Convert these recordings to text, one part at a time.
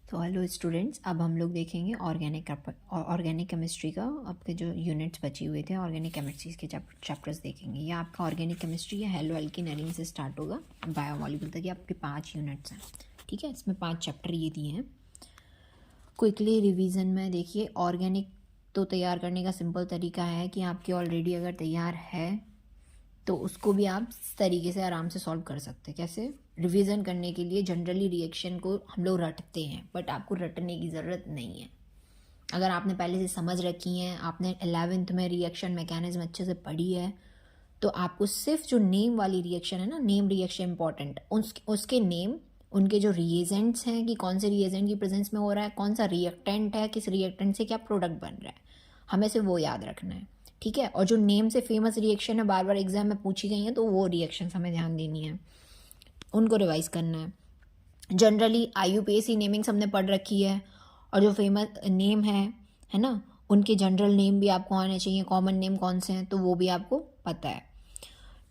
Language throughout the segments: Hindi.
तो हेलो स्टूडेंट्स, अब हम लोग देखेंगे ऑर्गेनिक केमिस्ट्री का। आपके जो यूनिट्स बचे हुए थे ऑर्गेनिक केमिस्ट्री के चैप्टर्स देखेंगे। ये आपका ऑर्गेनिक केमिस्ट्री या हेलो एल्कीन एरीन से स्टार्ट होगा बायोमॉलिक्यूल तक। ये आपके 5 यूनिट्स हैं, ठीक है। इसमें 5 चैप्टर ये दिए हैं। क्विकली रिवीजन में देखिए, ऑर्गेनिक तो तैयार करने का सिंपल तरीका है कि आपके ऑलरेडी अगर तैयार है तो उसको भी आप इस तरीके से आराम से सॉल्व कर सकते हैं। कैसे? रिवीजन करने के लिए जनरली रिएक्शन को हम लोग रटते हैं, बट आपको रटने की ज़रूरत नहीं है। अगर आपने पहले से समझ रखी हैं, आपने 11th में रिएक्शन मैकेनिज्म अच्छे से पढ़ी है, तो आपको सिर्फ जो नेम वाली रिएक्शन है ना, नेम रिएक्शन इंपॉर्टेंट, उसके नेम, उनके जो रिएजेंट्स हैं कि कौन से रिएजेंट की प्रेजेंस में हो रहा है, कौन सा रिएक्टेंट है, किस रिएक्टेंट से क्या प्रोडक्ट बन रहा है, हमें सिर्फ वो याद रखना है, ठीक है। और जो नेम से फेमस रिएक्शन है, बार बार एग्जाम में पूछी गई हैं, तो वो रिएक्शन हमें ध्यान देनी है, उनको रिवाइज करना है। जनरली IUPAC नेमिंग्स हमने पढ़ रखी है, और जो फेमस नेम है ना, उनके जनरल नेम भी आपको आने चाहिए, कॉमन नेम कौन से हैं तो वो भी आपको पता है,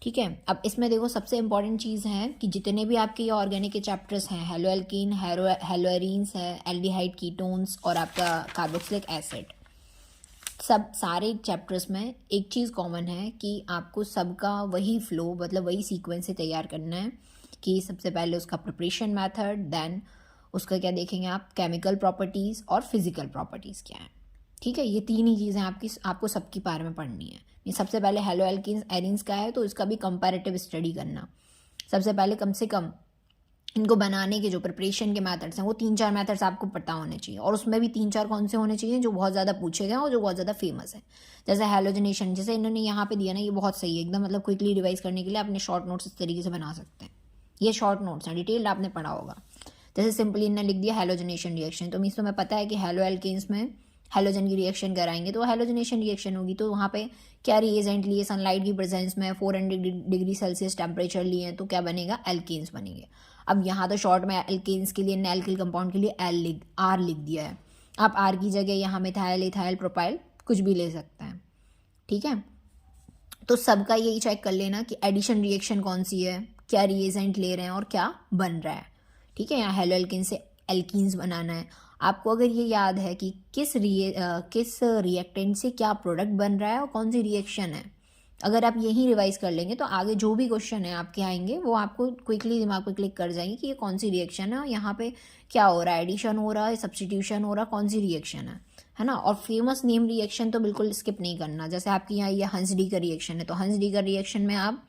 ठीक है। अब इसमें देखो, सबसे इंपॉर्टेंट चीज़ है कि जितने भी आपके ये ऑर्गेनिक के चैप्टर्स हैं, हेलो एल्कीन, हेलो एरीन्स है, एल्डिहाइड कीटोन्स और आपका कार्बोक्सिलिक एसिड, सब सारे चैप्टर्स में एक चीज़ कॉमन है कि आपको सबका वही फ्लो, मतलब वही सीक्वेंस से तैयार करना है कि सबसे पहले उसका प्रिपरेशन मेथड, देन उसका क्या देखेंगे आप, केमिकल प्रॉपर्टीज़ और फिजिकल प्रॉपर्टीज़ क्या है, ठीक है। ये 3 ही चीज़ें आपको सबकी बारे में पढ़नी है। ये सबसे पहले हेलो एल्कीन्स एरीन्स का है, तो इसका भी कंपैरेटिव स्टडी करना। सबसे पहले कम से कम इनको बनाने के जो प्रिपरेशन के मेथड्स हैं, वो 3-4 मेथड्स आपको पता होने चाहिए, और उसमें भी 3-4 कौन से होने चाहिए जो बहुत ज़्यादा पूछे गए और जो बहुत ज़्यादा फेमस है। जैसे हैलोजनेशन, जैसे इन्होंने यहाँ पे दिया ना, ये बहुत सही है एकदम, मतलब क्विकली रिवाइज करने के लिए अपने शॉर्ट नोट्स इस तरीके से बना सकते हैं। ये शॉर्ट नोट्स हैं, डिटेल्ड आपने पढ़ा होगा। जैसे सिंपली इन्होंने लिख दिया हैलोजनेशन रिएक्शन, तो मीन्स तुम्हें पता है कि हेलो एल्केन्स में हेलोजन की रिएक्शन कराएंगे तो हेलोजनेशन रिएक्शन होगी। तो वहाँ पे क्या रिएजेंट लिए, सनलाइट की प्रेजेंस में 400 डिग्री सेल्सियस टेम्परेचर लिए, तो क्या बनेगा, एल्केन्स बनेंगे। अब यहाँ तो शॉर्ट में एल्केन्स के लिए, न एल्किल कंपाउंड के लिए आर लिख दिया है। आप आर की जगह यहाँ मिथाइल, इथाइल, प्रोपाइल कुछ भी ले सकते हैं, ठीक है। तो सबका यही चेक कर लेना कि एडिशन रिएक्शन कौन सी है, क्या रिएजेंट ले रहे हैं और क्या बन रहा है, ठीक है। यहाँ हेलो एल्किन से एल्कीन्स बनाना है आपको। अगर ये याद है कि किस रिएक्टेंट से क्या प्रोडक्ट बन रहा है और कौन सी रिएक्शन है, अगर आप यही रिवाइज कर लेंगे तो आगे जो भी क्वेश्चन है आपके आएंगे वो आपको क्विकली दिमाग पे क्लिक कर जाएंगे कि ये कौन सी रिएक्शन है और यहाँ पे क्या हो रहा है, एडिशन हो रहा है, सब्सटीट्यूशन हो रहा है, कौन सी रिएक्शन है ना। और फेमस नेम रिएक्शन तो बिल्कुल स्किप नहीं करना। जैसे आपके यहाँ ये हंस डी का रिएक्शन है, तो हंस डी का रिएक्शन में आप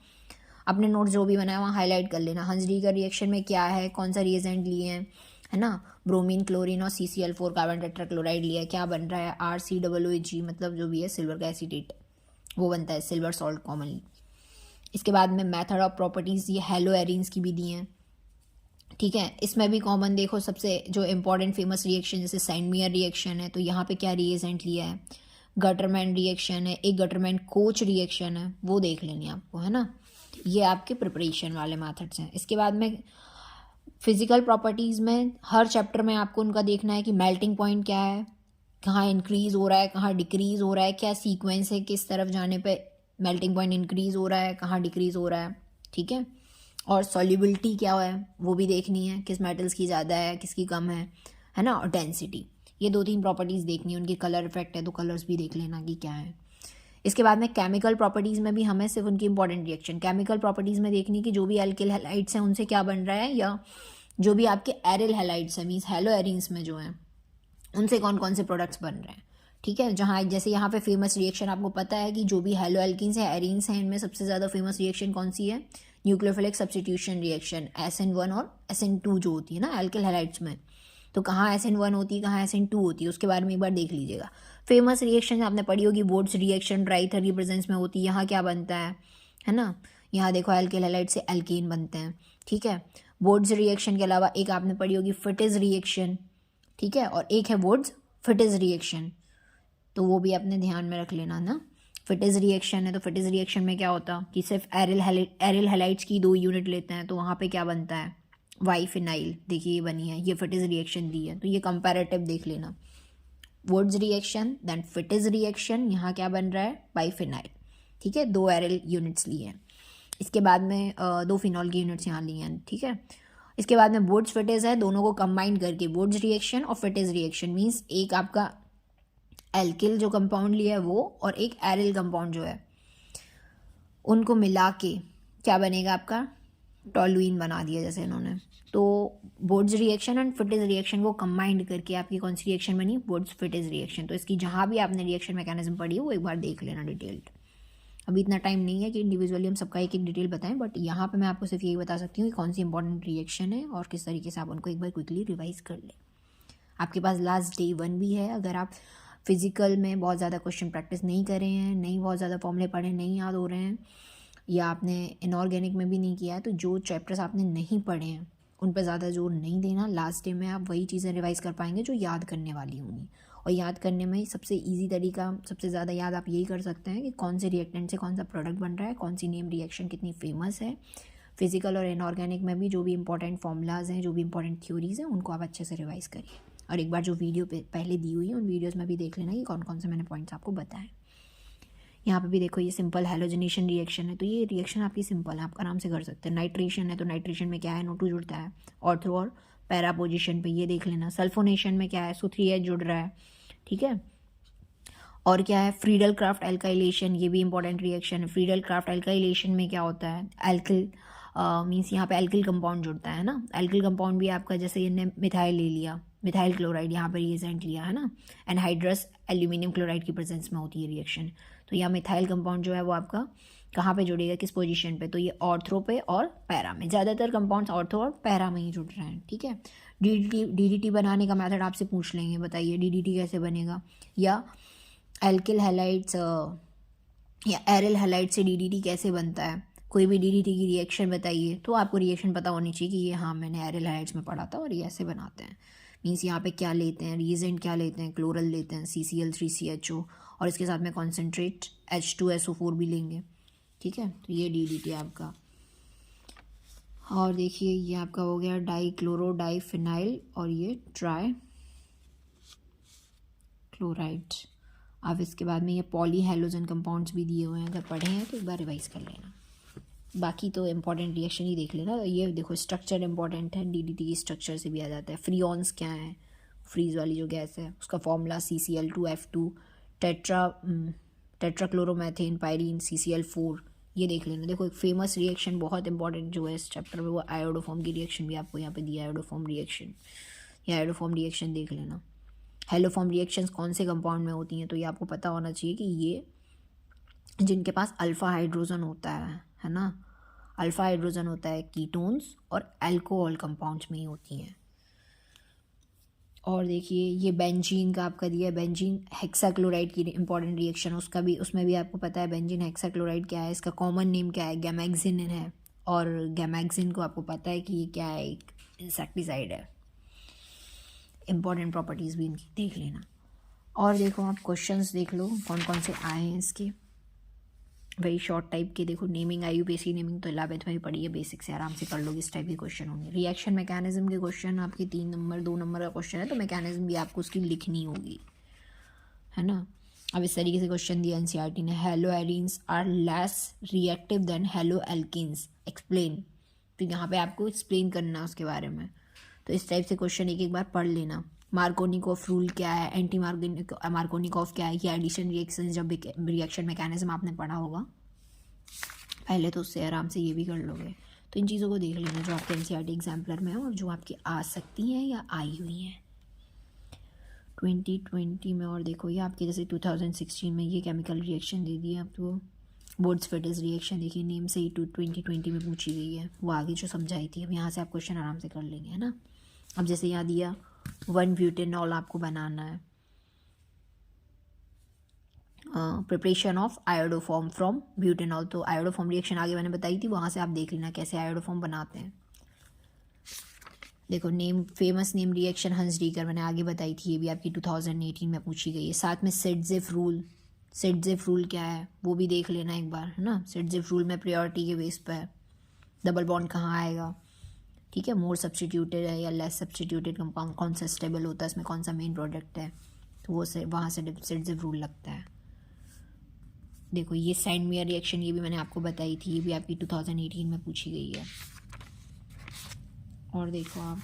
अपने नोट जो भी बनाए वहाँ हाईलाइट कर लेना। हंस डी का रिएक्शन में क्या है, कौन सा रिएजेंट लिए हैं, है ना, ब्रोमीन, क्लोरीन और CCl4 कार्बन टेट्राक्लोराइड लिया है, क्या बन रहा है, RCOOG, मतलब जो भी है सिल्वर का एसीटेट, वो बनता है सिल्वर सॉल्ट कॉमनली। इसके बाद में मेथड ऑफ प्रॉपर्टीज़, ये हेलो एरीन्स की भी दी हैं, ठीक है। इसमें भी कॉमन देखो, सबसे जो इंपॉर्टेंट फेमस रिएक्शन जैसे सैंडमियर रिएक्शन है, तो यहाँ पे क्या रिएजेंट लिया है, गटरमैन रिएक्शन है, एक गटरमैन कोच रिएक्शन है, वो देख लेनी आपको, है ना। ये आपके प्रिपरेशन वाले मेथड्स हैं। इसके बाद में फिजिकल प्रॉपर्टीज़ में हर चैप्टर में आपको उनका देखना है कि मेल्टिंग पॉइंट क्या है, कहाँ इंक्रीज़ हो रहा है, कहाँ डिक्रीज़ हो रहा है, क्या सीक्वेंस है, किस तरफ जाने पे मेल्टिंग पॉइंट इंक्रीज़ हो रहा है, कहाँ डिक्रीज़ हो रहा है, ठीक है। और सॉल्युबिलिटी क्या है वो भी देखनी है, किस मेटल्स की ज़्यादा है, किसकी कम है ना। और डेंसिटी, ये 2-3 प्रॉपर्टीज़ देखनी है। उनकी कलर इफेक्ट है तो कलर्स भी देख लेना कि क्या है। इसके बाद में केमिकल प्रॉपर्टीज़ में भी हमें सिर्फ उनकी इंपॉर्टेंट रिएक्शन, केमिकल प्रॉपर्टीज़ में देखनी कि जो भी एल्किल हैलाइड्स हैं उनसे क्या बन रहा है, या जो भी आपके एरिल हैलाइड्स हैं, मीन्स हेलो एरीन्स में जो हैं, उनसे कौन कौन से प्रोडक्ट्स बन रहे हैं, ठीक है। जहाँ जैसे यहाँ पे फेमस रिएक्शन आपको पता है कि जो भी हेलो एल्किन्स हैं, एरीन्स हैं, इनमें सबसे ज़्यादा फेमस रिएक्शन कौन सी है, न्यूक्लियोफिलिक सब्स्टिट्यूशन रिएक्शन, SN1 और SN2 जो होती है ना एल्किल हैलाइड्स में। तो कहाँ SN1 होती है, कहाँ SN2 होती है, उसके बारे में एक बार देख लीजिएगा। फेमस रिएक्शन आपने पढ़ी होगी, वोड्स रिएक्शन ड्राइथर की प्रेजेंस में होती है, यहाँ क्या बनता है ना। यहाँ देखो एल्किल हैलाइड से एल्केन बनते हैं, ठीक है। वोड्स रिएक्शन के अलावा एक आपने पढ़ी होगी फिटिज रिएक्शन, ठीक है, और एक है वुड्स फिटिज रिएक्शन, तो वो भी अपने ध्यान में रख लेना ना। फिटिज रिएक्शन है तो फिटिज रिएक्शन में क्या होता कि सिर्फ एरिल हैलाइड्स की 2 यूनिट लेते हैं, तो वहाँ पे क्या बनता है, वाई फिनाइल, देखिए ये बनी है, ये फिटिज रिएक्शन दी है, तो ये कंपैरेटिव देख लेना। वुड्स रिएक्शन देन फिटिज रिएक्शन, यहाँ क्या बन रहा है, वाई फिनाइल, ठीक है, 2 एरिल यूनिट्स लिए हैं। इसके बाद में 2 फिनॉल की यूनिट्स यहाँ ली हैं, ठीक है। इसके बाद में वुड्स फिटेज है, दोनों को कंबाइन करके वुड्स रिएक्शन और फिटेज रिएक्शन मीन्स एक आपका एल्किल जो कंपाउंड लिया है वो और एक एरिल कंपाउंड जो है उनको मिला के क्या बनेगा आपका टॉलुइन बना दिया जैसे इन्होंने। तो वुड्स रिएक्शन एंड फिटेज रिएक्शन को कंबाइंड करके आपकी कौन सी रिएक्शन बनी, वुड्स फिटेज रिएक्शन। तो इसकी जहाँ भी आपने रिएक्शन मैकेनिज्म पढ़ी है वो एक बार देख लेना डिटेल्ड। अभी इतना टाइम नहीं है कि इंडिविजुअली हम सबका एक एक डिटेल बताएं, बट यहाँ पे मैं आपको सिर्फ यही बता सकती हूँ कि कौन सी इंपॉर्टेंट रिएक्शन है और किस तरीके से आप उनको एक बार क्विकली रिवाइज कर लें। आपके पास लास्ट डे 1 भी है। अगर आप फिजिकल में बहुत ज़्यादा क्वेश्चन प्रैक्टिस नहीं कर रहे हैं, नहीं बहुत ज़्यादा फॉर्मूले पढ़े, नहीं याद हो रहे हैं, या आपने इनऑर्गेनिक में भी नहीं किया है, तो जो चैप्टर्स आपने नहीं पढ़े हैं उन पर ज़्यादा जोर नहीं देना। लास्ट डे में आप वही चीज़ें रिवाइज़ कर पाएंगे जो याद करने वाली होंगी। और याद करने में सबसे इजी तरीका, सबसे ज़्यादा याद आप यही कर सकते हैं कि कौन से रिएक्टेंट से कौन सा प्रोडक्ट बन रहा है, कौन सी नेम रिएक्शन कितनी फेमस है। फिजिकल और इनऑर्गेनिक में भी जो भी इंपॉर्टेंट फार्मूलाज हैं, जो भी इंपॉर्टेंट थ्योरीज़ हैं, उनको आप अच्छे से रिवाइज करिए। और एक बार जो वीडियो पहले दी हुई है उन वीडियोज़ में भी देख लेना कि कौन कौन से मैंने पॉइंट्स आपको बताए। यहाँ पे भी देखो ये सिंपल हैलोजनेशन रिएक्शन है, तो ये रिएक्शन आपकी सिंपल है, आप आराम से कर सकते हैं। नाइट्रेशन है तो नाइट्रेशन में क्या है, NO2 जुड़ता है ऑर्थो और पैरा पोजिशन पे, ये देख लेना। सल्फोनेशन में क्या है, SO3H जुड़ रहा है, ठीक है। और क्या है, फ्रीडल क्राफ्ट एल्काइलेशन, ये भी इंपॉर्टेंट रिएक्शन है। फ्रीडल क्राफ्ट एल्काइलेशन में क्या होता है, एल्किल मीन्स यहाँ पे एल्किल कंपाउंड जुड़ता है ना। एल्किल कंपाउंड भी आपका, जैसे इन्हें मिथाइल ले लिया, मिथाइल क्लोराइड यहाँ पर रिएजेंट लिया है ना, एनहाइड्रस एल्यूमिनियम क्लोराइड की प्रेजेंस में होती है रिएक्शन। तो यहाँ मिथाइल कंपाउंड जो है वो आपका कहाँ पे जुड़ेगा, किस पोजीशन पे, तो ये ऑर्थो पे और पैरा में। ज़्यादातर कंपाउंड्स ऑर्थो और पैरा में ही जुड़ रहे हैं, ठीक है। DDT बनाने का मेथड आपसे पूछ लेंगे, बताइए DDT कैसे बनेगा, या एल्किल हैलाइड्स या एरिल हैलाइड से DDT कैसे बनता है। कोई भी DDT की रिएक्शन बताइए, तो आपको रिएक्शन पता होनी चाहिए कि ये हाँ मैंने एरिल हैलाइड्स में पढ़ा था और ये ऐसे बनाते हैं। मीन्स यहाँ पे क्या लेते हैं, रिएजेंट क्या लेते हैं, क्लोरल लेते हैं CCl3CHO, और इसके साथ में कॉन्सेंट्रेट H2SO4 भी लेंगे, ठीक है। तो ये DDT आपका। और देखिए ये आपका हो गया डाईक्लोरो डाईफिनाइल और ये ट्राई क्लोराइड। अब इसके बाद में ये पॉली हैलोजन कंपाउंड्स भी दिए हुए हैं, अगर पढ़े हैं तो एक बार रिवाइज कर लेना। बाकी तो इंपॉर्टेंट रिएक्शन ही देख लेना। ये देखो स्ट्रक्चर इंपॉर्टेंट है, DDT की स्ट्रक्चर से भी आ जाता है। फ्रीऑन्स क्या है, फ्रीज वाली जो गैस है उसका फॉर्मूला CCl2F2 टेट्राक्लोरोमेथेन पायरीन CCl4, ये देख लेना। देखो एक फेमस रिएक्शन बहुत इंपॉर्टेंट जो है इस चैप्टर में, वो आयोडोफॉर्म की रिएक्शन भी आपको यहाँ पे दिया है, आयोडोफॉर्म रिएक्शन। ये आयोडोफॉर्म रिएक्शन देख लेना। हेलोफॉर्म रिएक्शंस कौन से कंपाउंड में होती हैं, तो ये आपको पता होना चाहिए कि ये जिनके पास अल्फ़ा हाइड्रोजन होता है ना, अल्फ़ा हाइड्रोजन होता है कीटोन्स और अल्कोहल कंपाउंड्स में ही होती हैं। और देखिए ये बेंजीन का आपका दिया है, बेंजीन हेक्साक्लोराइड की इंपॉर्टेंट रिएक्शन, उसका भी, उसमें भी आपको पता है बेंजीन हेक्साक्लोराइड क्या है, इसका कॉमन नेम क्या है, गैमैक्सिन है। और गैमैक्सिन को आपको पता है कि ये क्या है, एक इंसेक्टिसाइड है। इंपॉर्टेंट प्रॉपर्टीज़ भी इनकी देख लेना। और देखो आप क्वेश्चंस देख लो कौन कौन से आए हैं इसके, वही शॉर्ट टाइप के। देखो नेमिंग IUPAC नेमिंग तो 11th में ही पढ़ी है, बेसिक से आराम से कर लोगे, इस टाइप के क्वेश्चन होंगे। रिएक्शन मैकेनिज्म के क्वेश्चन आपके 3 नंबर 2 नंबर का क्वेश्चन है, तो मैकेनिज्म भी आपको उसकी लिखनी होगी, है ना। अब इस तरीके से क्वेश्चन दिया NCERT ने, haloarenes are less reactive than haloalkanes, explain. तो यहाँ पे आपको एक्सप्लेन करना है उसके बारे में। तो इस टाइप से क्वेश्चन एक एक बार पढ़ लेना। मार्कोनिकॉफ रूल क्या है, एंटी मार्कोनिकॉफ क्या है, ये एडिशन रिएक्शन जब रिएक्शन मैकेनिज्म आपने पढ़ा होगा पहले, तो उससे आराम से ये भी कर लोगे। तो इन चीज़ों को देख लेना जो आपके NCERT एग्जाम्पलर में है और जो आपकी आ सकती हैं या आई हुई हैं 2020 में। और देखो ये आपके जैसे 2016 में ये केमिकल रिएक्शन दे दिया आपको, वुड्स फिटेज रिएक्शन देखिए नेम से ही 2020 में पूछी गई है, वो आगे जो समझाई थी। अब यहाँ से आप क्वेश्चन आराम से कर लेंगे, है ना। अब जैसे यहाँ दिया 1 ब्यूटेनॉल आपको बनाना है, preparation of iodoform from butanol. तो आयोडोफॉर्म रिएक्शन आगे मैंने बताई थी, वहाँ से आप देख लेना कैसे आयोडोफॉर्म बनाते हैं। देखो name, famous name reaction Hunsdiecker मैंने आगे बताई थी, ये भी आपकी 2018 में पूछी गई है। साथ में सिडजिफ रूल, सिडजिफ रूल क्या है वो भी देख लेना एक बार, है ना। सिडजिफ रूल में प्रायोरिटी के बेस पर डबल बॉन्ड कहाँ आएगा, ठीक है, मोर सब्सटीट्यूटेड है या लेस सब्सटीट्यूटेड कंपाउंड कौन सा स्टेबल होता है, इसमें कौन सा मेन प्रोडक्ट है, तो वो से वहाँ से सिडजिफ रूल लगता है। देखो ये सैंडमेयर रिएक्शन, ये भी मैंने आपको बताई थी, ये भी आपकी 2018 में पूछी गई है। और देखो आप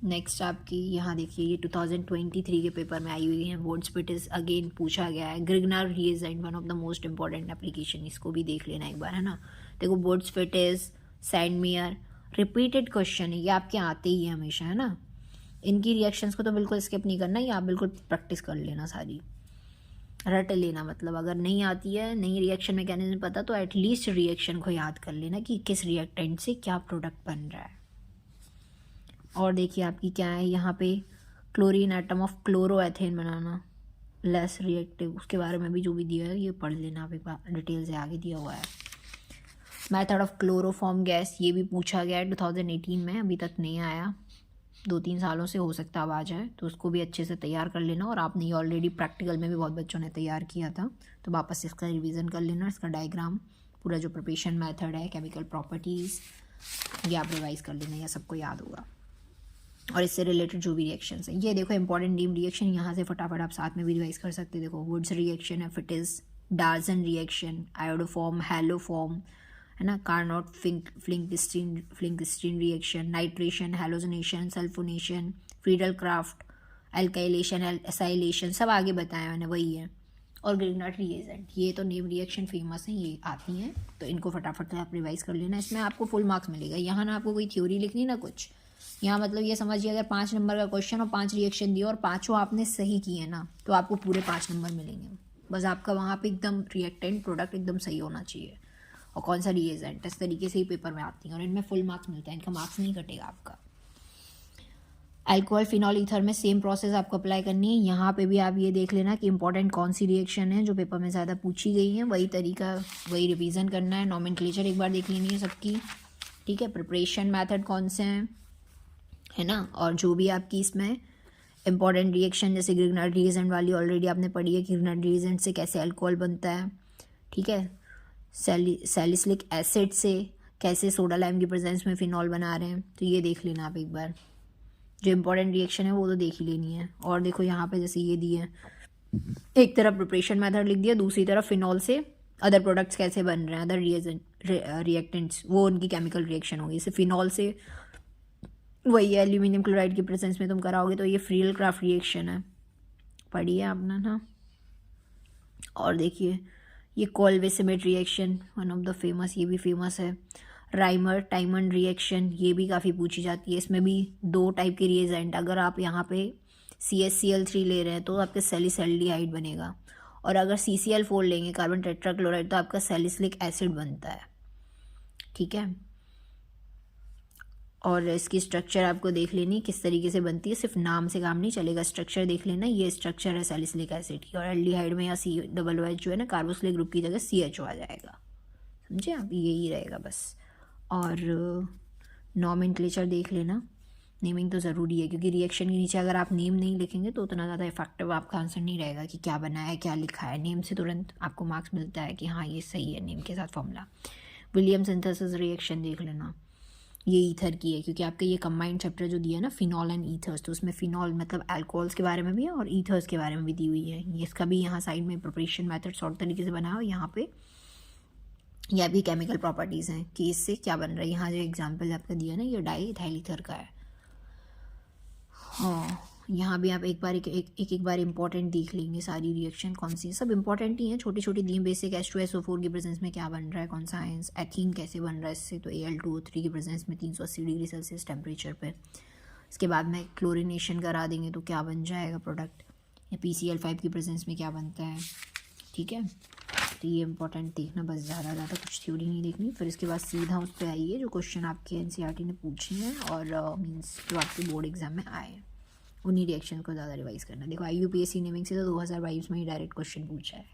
नेक्स्ट आपकी यहाँ देखिए, ये 2023 के पेपर में आई हुई है। वुड्सपिटिस अगेन पूछा गया है। Grignard reagent one of the most important application, इसको भी देख लेना एक बार, है ना। देखो वुड्सपिटिस, सैंडमेयर, रिपीटेड क्वेश्चन है, ये आपके आते ही है हमेशा, है ना। इनकी रिएक्शंस को तो बिल्कुल स्किप नहीं करना, ये आप बिल्कुल प्रैक्टिस कर लेना, सारी रट लेना। मतलब अगर नहीं आती है, नहीं रिएक्शन मैकेनिज्म पता, तो एटलीस्ट रिएक्शन को याद कर लेना कि किस रिएक्टेंट से क्या प्रोडक्ट बन रहा है। और देखिए आपकी क्या है यहाँ पे, chlorine atom of chloroethane banana less reactive, उसके बारे में भी जो भी दिया है ये पढ़ लेना आप एक बार, डिटेल से आगे दिया हुआ है। मेथड ऑफ क्लोरोफॉर्म गैस, ये भी पूछा गया है 2018 में, अभी तक नहीं आया, 2-3 सालों से, हो सकता अब आ जाए, तो उसको भी अच्छे से तैयार कर लेना। और आपने ये ऑलरेडी प्रैक्टिकल में भी बहुत बच्चों ने तैयार किया था, तो वापस इसका रिवीजन कर लेना, इसका डायग्राम, पूरा जो प्रिपरेशन मेथड है, केमिकल प्रॉपर्टीज़, ये आप रिवाइज कर लेना, ये सबको याद होगा। और इससे रिलेटेड जो भी रिएक्शंस हैं, ये देखो इंपॉर्टेंट डीम रिएक्शन, यहाँ से फटाफट आप साथ में भी रिवाइज कर सकते हैं। देखो वुड्स रिएक्शन है, Fittig, Darzens reaction, iodoform, haloform, है ना, कार्नोट Finkelstein reaction, nitration, halogenation, sulphonation, Friedel Crafts, alkylation, acylation, सब आगे बताया मैंने, वही है। और ग्रिग्नार्ड रिएजेंट, ये तो नेम रिएक्शन फेमस हैं, ये आती हैं, तो इनको फटाफट से आप रिवाइज कर लेना। इसमें आपको फुल मार्क्स मिलेगा। यहाँ ना आपको कोई थ्योरी लिखनी ना कुछ, यहाँ मतलब ये समझिए अगर 5 नंबर का क्वेश्चन और 5 रिएक्शन दिए और 5 आपने सही किए ना, तो आपको पूरे 5 नंबर मिलेंगे। बस आपका वहाँ पे एकदम रिएक्टेंट प्रोडक्ट एकदम सही होना चाहिए, और कौन सा रिएजेंट, इस तरीके से ही पेपर में आती हैं, और इनमें फुल मार्क्स मिलता है, इनका मार्क्स नहीं कटेगा आपका। अल्कोहल फिनॉल ईथर में सेम प्रोसेस आपको अप्लाई करनी है। यहाँ पे भी आप ये देख लेना कि इंपॉर्टेंट कौन सी रिएक्शन है जो पेपर में ज़्यादा पूछी गई है, वही तरीका, वही रिवीजन करना है। नॉमेनक्लेचर एक बार देख लेनी है सबकी, ठीक है। प्रिपरेशन मैथड कौन से हैं, है ना। और जो भी आपकी इसमें इंपॉर्टेंट रिएक्शन, जैसे ग्रिग्नार्ड रिएजेंट वाली ऑलरेडी आपने पढ़ी है, ग्रिग्नार्ड रिएजेंट से कैसे अल्कोहल बनता है, ठीक है। सैलिसिलिक एसिड से कैसे सोडा लाइम की प्रेजेंस में फिनॉल बना रहे हैं, तो ये देख लेना आप एक बार। जो इंपॉर्टेंट रिएक्शन है वो तो देख ही लेनी है। और देखो यहाँ पे जैसे ये दिए हैं, एक तरफ प्रिपरेशन मेथड लिख दिया, दूसरी तरफ फिनॉल से अदर प्रोडक्ट्स कैसे बन रहे हैं, अदर रिएक्टेंट्स, वो उनकी केमिकल रिएक्शन होगी। जैसे फिनॉल से वही है, एल्यूमिनियम क्लोराइड की प्रेजेंस में तुम कराओगे तो ये फ्रीडल क्राफ्ट रिएक्शन है, पढ़िए आपने ना। और देखिए ये Kolbe Schmitt reaction, one of the famous, ये भी फेमस है। राइमर टाइमंड रिएक्शन, ये भी काफ़ी पूछी जाती है। इसमें भी 2 टाइप के रिएजेंट, अगर आप यहाँ पे CaCl3 ले रहे हैं तो आपका सैलिसल्डिहाइड बनेगा, और अगर CCl4 लेंगे, कार्बन टेट्राक्लोराइड, तो आपका सैलिसिलिक एसिड बनता है, ठीक है। और इसकी स्ट्रक्चर आपको देख लेनी किस तरीके से बनती है, सिर्फ नाम से काम नहीं चलेगा, स्ट्रक्चर देख लेना। ये स्ट्रक्चर है सैलिसिलिक एसिड की, और एल्डिहाइड में या COOH जो है ना, कार्बोक्सिलिक ग्रुप की जगह CHO आ जाएगा, समझे आप, यही रहेगा बस। और नॉमेनक्लेचर देख लेना, नेमिंग तो ज़रूरी है, क्योंकि रिएक्शन के नीचे अगर आप नेम नहीं लिखेंगे तो उतना ज़्यादा इफेक्टिव आपका आंसर नहीं रहेगा कि क्या बना है, क्या लिखा है। नेम से तुरंत आपको मार्क्स मिलता है कि हाँ ये सही है, नेम के साथ फॉर्मूला। विलियम सिंथेसिस रिएक्शन देख लेना, ये ईथर की है, क्योंकि आपका ये कंबाइंड चैप्टर जो दिया है ना, फिनॉल एंड ईथर्स, तो उसमें फिनॉल मतलब अल्कोहल्स के बारे में भी है और ईथर्स के बारे में भी दी हुई है। ये इसका भी यहाँ साइड में प्रिपरेशन मेथड शॉर्ट तरीके से बना हो, यहाँ पे यह भी केमिकल प्रॉपर्टीज़ हैं कि इससे क्या बन रहा है। यहाँ जो एग्जाम्पल आपका दिया ना, ये डाई इथाइल ईथर का है। हाँ, यहाँ भी आप एक बार इंपॉर्टेंट देख लेंगे, सारी रिएक्शन कौन सी, सब इंपॉर्टेंट ही हैं, छोटी छोटी दी। बेसिक H2SO4 की प्रेजेंस में क्या बन रहा है, कौन सा आयंस, एथीन कैसे बन रहा है इससे, तो Al2O3 की प्रेजेंस में 380 डिग्री सेल्सियस टेम्परेचर पे। इसके बाद में क्लोरिनेशन करा देंगे तो क्या बन जाएगा प्रोडक्ट, या PCl5 की प्रेजेंस में क्या बनता है, ठीक है। तो ये इंपॉर्टेंट देखना, बस ज़्यादा कुछ थ्योरी नहीं देखनी। फिर इसके बाद सीधा उस पर आइए जो क्वेश्चन आपके NCERT ने पूछे हैं, और मीन्स जो आपके बोर्ड एग्जाम में आए हैं, उन्हीं रिएक्शन को ज़्यादा रिवाइज करना। देखो IUPAC नेमिंग से तो 2022 में ही डायरेक्ट क्वेश्चन पूछा है,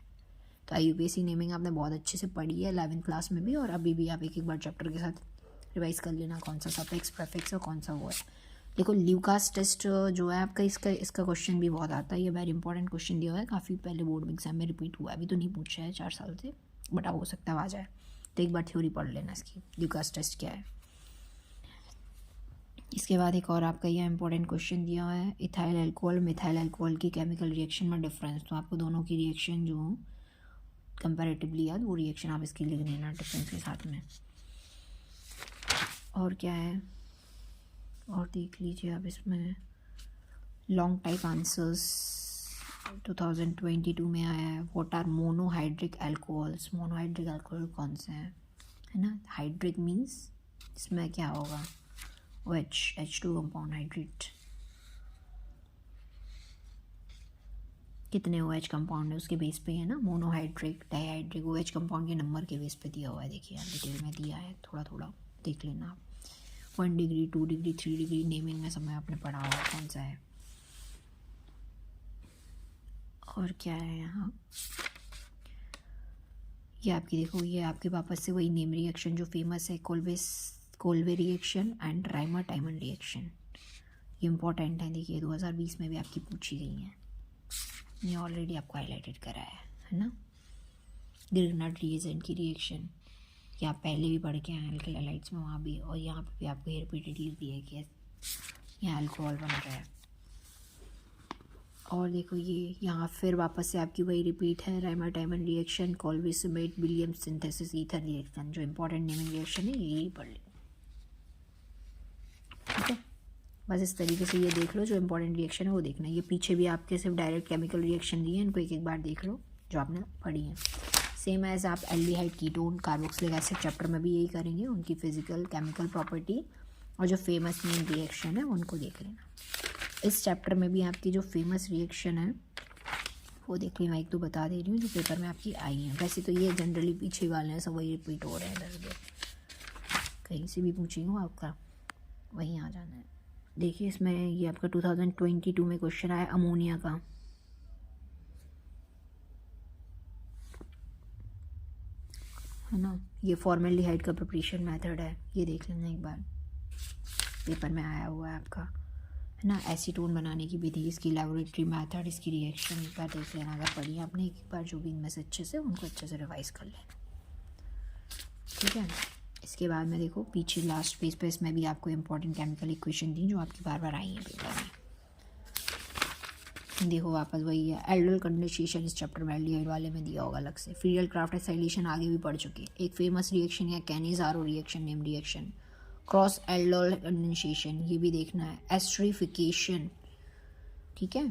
तो IUPAC नेमिंग आपने बहुत अच्छे से पढ़ी है 11th क्लास में भी, और अभी भी आप एक बार चैप्टर के साथ रिवाइज कर लेना, कौन सा सफिक्स प्रीफिक्स और कौन सा वो है। देखो ल्यूकास टेस्ट जो है आपका, इसका क्वेश्चन भी बहुत आता है, ये वेरी इंपॉर्टेंट क्वेश्चन दिया हुआ है, काफ़ी पहले बोर्ड में एग्जाम में रिपीट हुआ है, अभी तो नहीं पूछा है 4 साल से, बट अब हो सकता है आ जाए, तो एक बार थ्योरी पढ़ लेना इसकी, ल्यूकास टेस्ट क्या है। इसके बाद एक और आपका यह इंपॉर्टेंट क्वेश्चन दिया है, इथाइल अल्कोहल मिथाइल अल्कोहल की केमिकल रिएक्शन में डिफरेंस, तो आपको दोनों की रिएक्शन जो कंपैरेटिवली याद, वो रिएक्शन आप इसकी लिख देना डिफरेंस के साथ में। और क्या है और देख लीजिए आप इसमें लॉन्ग टाइप आंसर्स 2022 में आया है। What are monohydric alcohols, monohydric alcohol कौन से हैं, है ना। हाइड्रिक मीन्स इसमें क्या होगा, H2 कंपाउंड हाइड्रेट, कितने OH कंपाउंड है उसके बेस पे है ना। मोनोहाइड्रिक, डाईहाइड्रिक, OH कंपाउंड के नंबर के बेस पे दिया हुआ है। देखिए यार डिटेल में दिया है, थोड़ा थोड़ा देख लेना आप। 1 डिग्री 2 डिग्री 3 डिग्री नेमिंग में समय आपने पढ़ा हुआ कौन सा है। और क्या है यहाँ, ये आपकी देखो, ये आपके वापस से वही नेम रिएक्शन जो फेमस है, Kolbe reaction and Reimer Tiemann reaction. ये इंपॉर्टेंट है, देखिए 2020 में भी आपकी पूछी गई हैं। ये ऑलरेडी आपको हाईलाइटेड करा है ना। ग्रिग्नार्ड रिएजेंट की रिएक्शन ये आप पहले भी पढ़ के आए अल्किल हैलाइड्स में, वहाँ भी, और यहाँ पे भी आपको रिपीटेडली दिया है कि यहाँ अल्कोहल बन रहा है। और देखो ये यहाँ फिर वापस से आपकी वही रिपीट है, Reimer Tiemann reaction, Kolbe Schmitt Williamson synthesis ether reaction. जो इंपॉर्टेंट नेमिंग रिएक्शन है यही पढ़ लें, ठीक है। बस इस तरीके से ये देख लो, जो इंपॉर्टेंट रिएक्शन है वो देखना। ये पीछे भी आपके सिर्फ डायरेक्ट केमिकल रिएक्शन दिए हैं, इनको एक एक बार देख लो जो आपने पढ़ी है। सेम एज आप aldehyde, ketone, carboxylic acid chapter में भी यही करेंगे, उनकी फिजिकल केमिकल प्रॉपर्टी और जो फेमस मेन रिएक्शन है उनको देख लेना। इस चैप्टर में भी आपकी जो फेमस रिएक्शन है वो देख लेना, एक तो बता दे रही हूँ जो पेपर में आपकी आई है। वैसे तो ये जनरली पीछे वाले हैं, सब वही रिपीट हो रहे हैं इधर उधर, कहीं से भी पूछी हूँ आपका वहीं आ जाना है। देखिए इसमें ये आपका 2022 में क्वेश्चन आया अमोनिया का, है ना। ये फॉर्मेल्डिहाइड का प्रिपरेशन मेथड है, ये देख लेना एक बार, पेपर में आया हुआ है आपका, है ना। एसीटोन बनाने की विधि, इसकी लेबोरेटरी मेथड, इसकी रिएक्शन एक बार देख लेना। अगर पढ़ी आपने एक बार जो भी इनमें से अच्छे से, उनको अच्छे से रिवाइज कर लेना, ठीक है। इसके बाद में देखो पीछे लास्ट पेज पे इसमें भी आपको इंपॉर्टेंट केमिकल इक्वेशन दी जो आपकी बार बार आई हैं पेपर में। देखो वापस वही है, एल्डोल कंडेंसेशन इस चैप्टर में एल्डिहाइड वाले में दिया होगा अलग से। फीडल क्राफ्ट एसाइलेशन आगे भी पढ़ चुके। एक फेमस रिएक्शन या Cannizzaro reaction, name reaction. Cross aldol condensation ये भी देखना है। एस्ट्रिफिकेशन, ठीक है।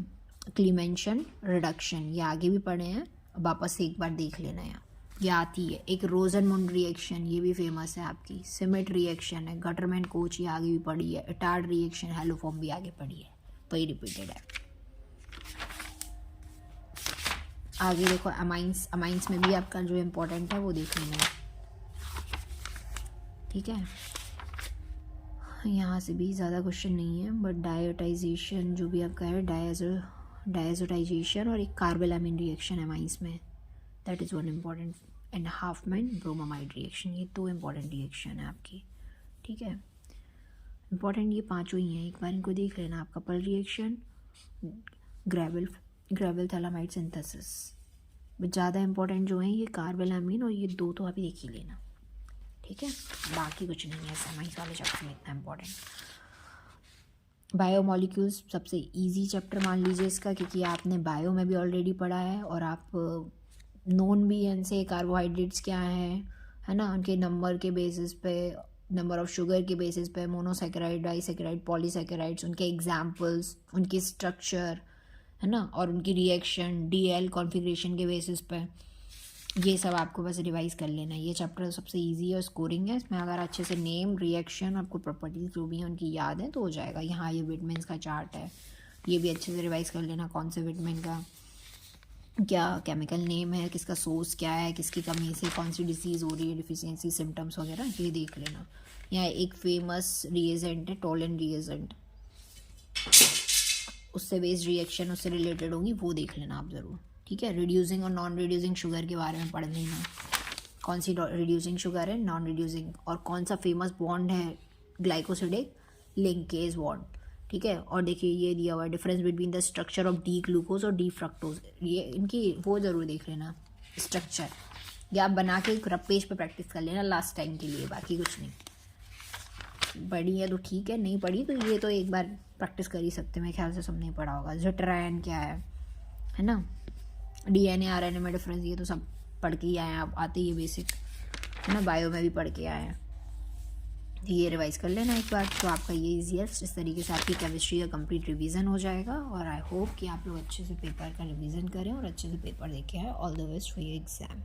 क्लीमेंशन रिडक्शन ये आगे भी पढ़े हैं, वापस से एक बार देख लेना है, ये आती है। एक रोजनमुंड रिएक्शन ये भी फेमस है आपकी। सिमेट रिएक्शन है, गटरमैन कोच ये आगे भी पढ़ी है। इटार्ड रिएक्शन, हेलोफॉर्म भी आगे पढ़ी है, वही रिपीटेड है। आगे देखो अमाइंस, अमाइंस में भी आपका जो इम्पोर्टेंट है वो देख लेना है, ठीक है। यहाँ से भी ज़्यादा क्वेश्चन नहीं है, बट डायोटाइजेशन जो भी आपका है, डायजोटाइजेशन और एक कार्बेलामिन रिएक्शन है अमाइंस में, that is one important. And Hopman bromamide reaction, ये 2 इम्पॉर्टेंट रिएक्शन है आपकी, ठीक है। इम्पॉर्टेंट ये 5 ही हैं, एक बार इनको देख लेना। आपका couple reaction, Greville phthalimide synthesis, ज़्यादा इंपॉर्टेंट जो है ये कार्बेलामिन और ये 2 तो अभी देख ही लेना, ठीक है। बाकी कुछ नहीं है साइंस वाले चैप्टर में इतना इम्पोर्टेंट। बायोमोलिक्यूल्स सबसे इजी चैप्टर मान लीजिए इसका, क्योंकि आपने बायो में भी ऑलरेडी पढ़ा है और आप नोन भी हैं से कार्बोहाइड्रेट्स क्या है ना, उनके नंबर के बेसिस पे, नंबर ऑफ शुगर के बेसिस पे, मोनोसैकेराइड, डाइसैकेराइड, पॉलीसैकेराइड्स, उनके एग्जाम्पल्स, उनकी स्ट्रक्चर, है ना, और उनकी रिएक्शन डीएल कॉन्फ़िगरेशन के बेसिस पे, ये सब आपको बस रिवाइज कर लेना है। ये चैप्टर सबसे इजी है और स्कोरिंग है, इसमें अगर अच्छे से नेम, रिएक्शन, आपको प्रॉपर्टीज जो भी हैं उनकी याद है तो हो जाएगा। यहाँ ये विटामिन्स का चार्ट है, ये भी अच्छे से रिवाइज कर लेना, कौन से विटामिन का क्या केमिकल नेम है, किसका सोर्स क्या है, किसकी कमी से कौन सी डिसीज़ हो रही है, डिफिशियंसी सिम्टम्स वगैरह ये देख लेना। यहाँ एक फेमस रिएजेंट है टोलन रिएजेंट, उससे बेस्ड रिएक्शन उससे रिलेटेड होंगी, वो देख लेना आप ज़रूर, ठीक है। रिड्यूसिंग और नॉन रिड्यूसिंग शुगर के बारे में पढ़ लेना, कौन सी रिड्यूसिंग शुगर है, नॉन रिड्यूसिंग, और कौन सा फेमस बॉन्ड है ग्लाइकोसिडिक लिंकेज बॉन्ड, ठीक है। और देखिए ये दिया हुआ है difference between the structure of D glucose और डी फ्रक्टोज, ये इनकी वो ज़रूर देख लेना स्ट्रक्चर, या आप बना के एक रफ पेज पे प्रैक्टिस कर लेना लास्ट टाइम के लिए, बाकी कुछ नहीं। पढ़ी है तो ठीक है, नहीं पढ़ी तो ये तो एक बार प्रैक्टिस कर ही सकते हैं, मेरे ख्याल से सबने पढ़ा होगा। ज़िट्रायन क्या है ना, डीएनए आरएनए में डिफरेंस, ये तो सब पढ़ के ही आए हैं, आप आते ही बेसिक, है ना, बायो में भी पढ़ के आए हैं, ये रिवाइज़ कर लेना एक बार, तो आपका ये ईजीएस्ट इस तरीके से आपकी केमिस्ट्री का कंप्लीट रिवीजन हो जाएगा। और आई होप कि आप लोग अच्छे से पेपर का रिवीजन करें और अच्छे से पेपर देके आए। All the best for your exam.